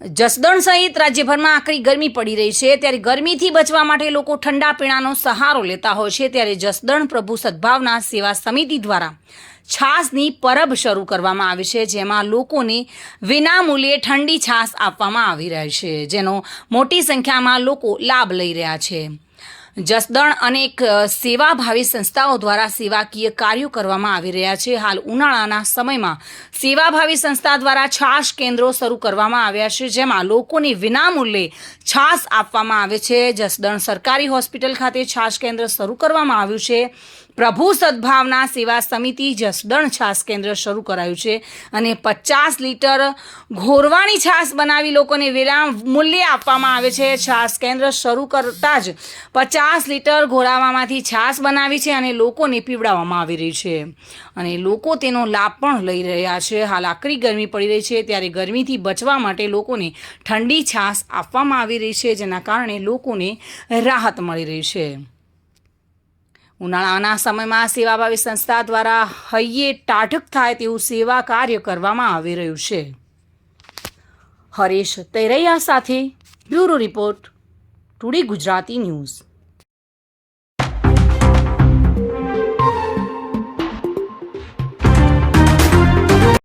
જસદણ સહિત રાજ્યભરમાં આકરી ગરમી પડી રહી છે, ત્યારે ગરમીથી બચવા માટે લોકો ઠંડા પીણાનો સહારો લેતા હોય છે. ત્યારે જસદણ પ્રભુ સદભાવના સેવા સમિતિ દ્વારા છાસની પરબ શરૂ કરવામાં આવી છે, જેમાં લોકોને વિનામૂલ્યે ઠંડી છાસ આપવામાં આવી રહી છે, જેનો મોટી સંખ્યામાં લોકો લાભ લઈ રહ્યા છે. જસદણ અનેક સેવાભાવી સંસ્થાઓ દ્વારા સેવાકીય કાર્યો કરવામાં આવી રહ્યા છે. હાલ ઉનાળાના સમયમાં સેવાભાવી સંસ્થા દ્વારા છાશ કેન્દ્રો શરૂ કરવામાં આવ્યા છે, જેમાં લોકોને વિનામૂલ્યે છાશ આપવામાં આવે છે. જસદણ સરકારી હોસ્પિટલ ખાતે છાશ કેન્દ્ર શરૂ કરવામાં આવ્યું છે. પ્રભુ સદભાવના સેવા સમિતિ જસદણ છાશ કેન્દ્ર શરૂ કરાયું છે અને 50 લીટર ઘોરવાની છાશ બનાવી લોકોને વિનામૂલ્યે આપવામાં આવે છે. છાશ કેન્દ્ર શરૂ કરતા જ 50 લીટર ઘોરાવામાંથી છાશ બનાવી છે અને લોકોને પીવડાવવામાં આવી રહી છે અને લોકો તેનો લાભ પણ લઈ રહ્યા છે. હાલ આકરી ગરમી પડી રહી છે, ત્યારે ગરમીથી બચવા માટે લોકોને ઠંડી છાશ આપવામાં આવી રહી છે, જેના કારણે લોકોને રાહત મળી રહી છે. ઉનાળાના સમયમાં સેવાભાવી સંસ્થા દ્વારા હૈયે ટાઢક થાય તેવું સેવા કાર્ય કરવામાં આવી રહ્યું છે. હરેશ તૈરૈયા સાથે bureau report, today Gujarati news.